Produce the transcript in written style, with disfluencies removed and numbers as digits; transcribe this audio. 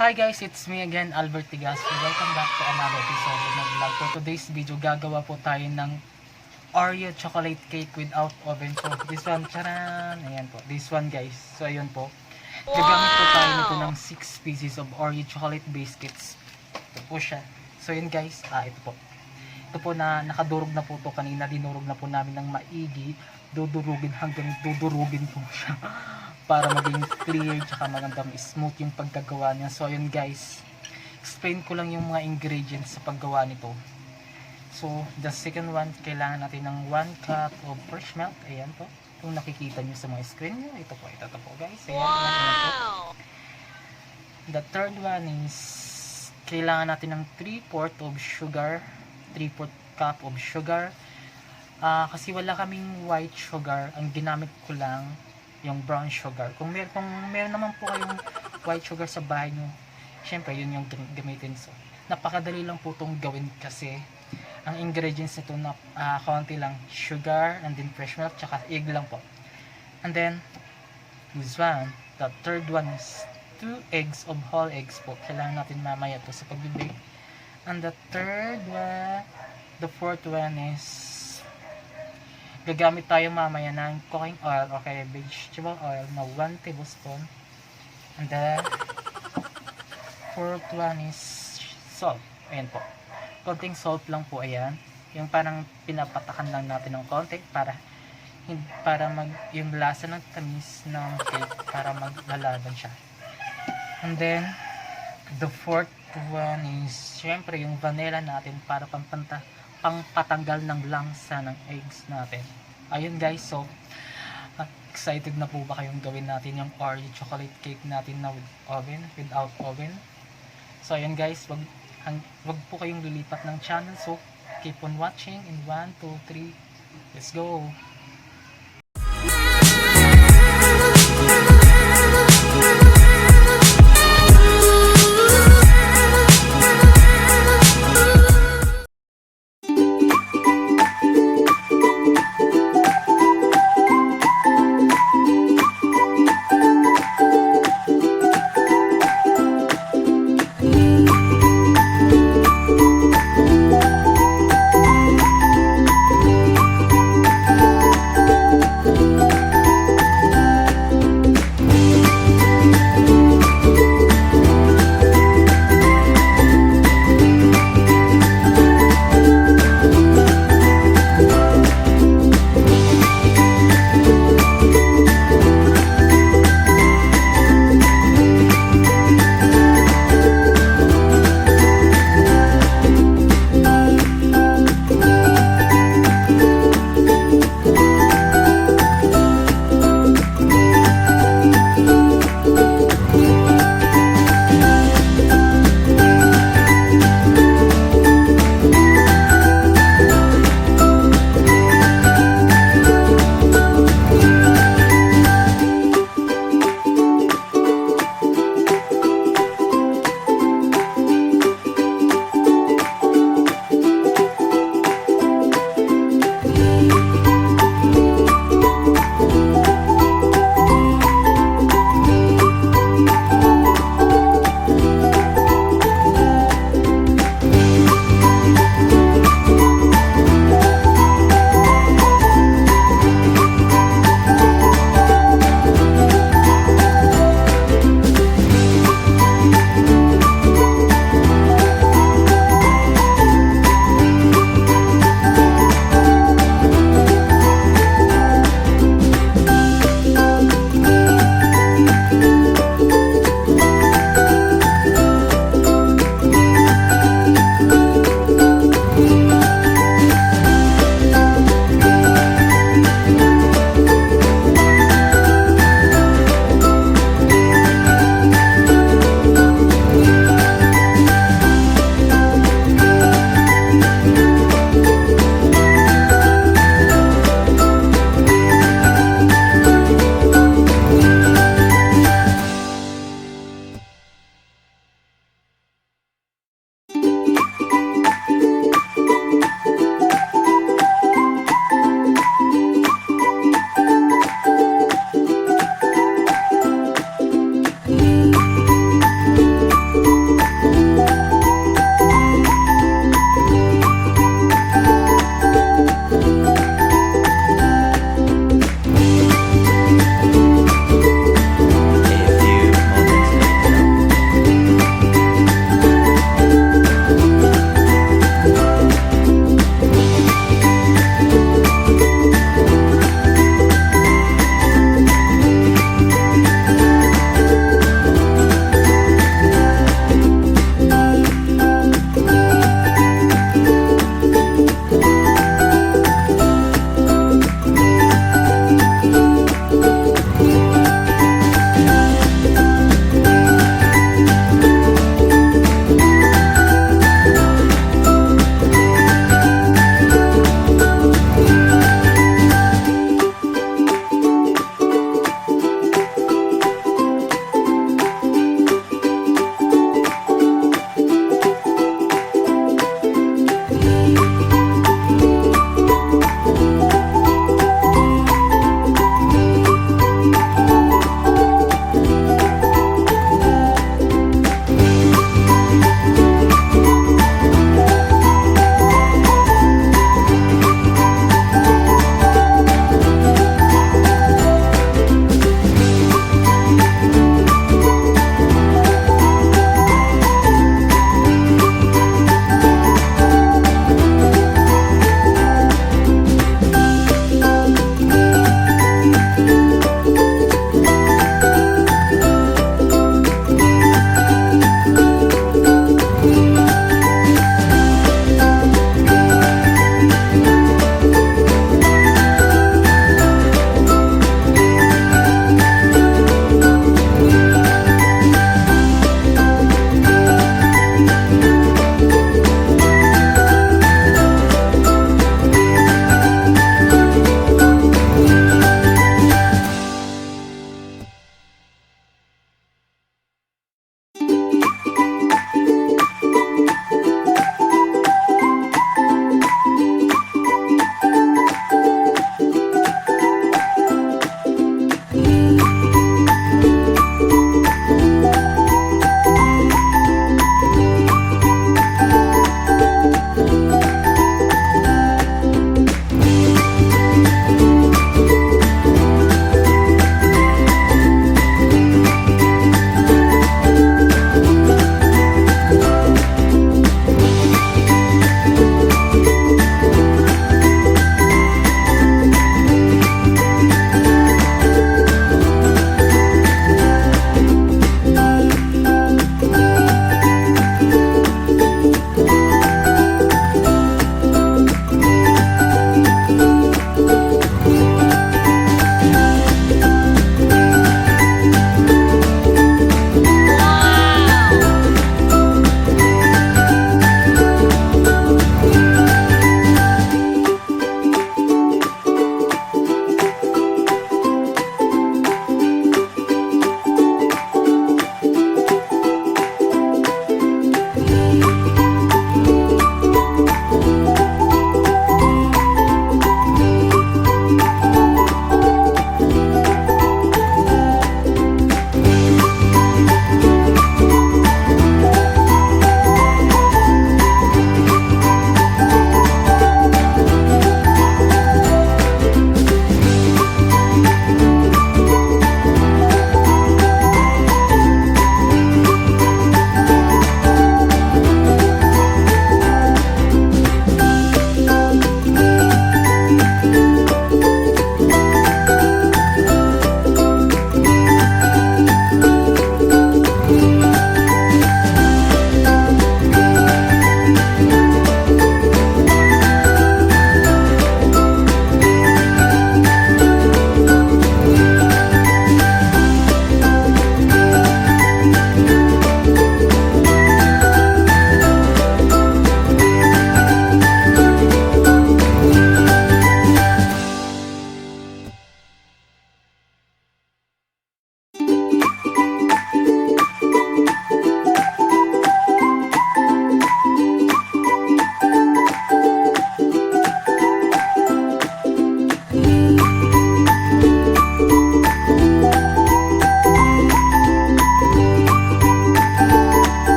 Hi guys, it's me again, Albert Tigas. Welcome back to another episode of my vlog. For today's video, gagawa po tayo ng Oreo chocolate cake without oven po. This one, charan! Ayan po, this one guys. So ayun po, gagamit po tayo nito ng 6 pieces of Oreo chocolate biscuits. Ito po siya. So yun guys, ito po. Ito po na nakadurog na po to kanina, dinurog na po namin ng maigi. Dudurugin hanggang dudurugin po siya. Para maging clear tsaka magandang smooth yung paggagawa niya. So ayun guys, explain ko lang yung mga ingredients sa paggawa nito. So the second one, kailangan natin ng 1 cup of fresh milk. Ayan po, kung nakikita nyo sa mga screen nyo, ito po guys. Ayan, ayan po. The third one is kailangan natin ng 3/4 of sugar, 3/4 cup of sugar. Kasi wala kaming white sugar, ang ginamit ko lang yung brown sugar. Kung meron naman po kayong white sugar sa bahay nyo, syempre yun yung gamitin. So napakadali lang po itong gawin kasi ang ingredients nito na konti lang, sugar and then fresh milk tsaka egg lang po. And then this one, the third one is 2 eggs of whole eggs po. Kailangan natin mamaya to sa pagbibake. And the fourth one is gagamit tayo mamaya ng cooking oil o kaya vegetable oil na 1 tablespoon. And then fourth one is salt. Ayan po, konting salt lang po. Ayan, yung parang pinapatakan lang natin ng konti para yung lasa ng tamis ng cake para maglalaban siya. And then the fourth one is syempre yung vanilla natin para pangpatanggal ng langsa ng eggs natin. Ayun guys, so excited na po ba kayong gawin natin yung Oreo chocolate cake natin na without oven? So ayun guys, wag po kayong lilipat ng channel. So keep on watching in 1, 2, 3, let's go!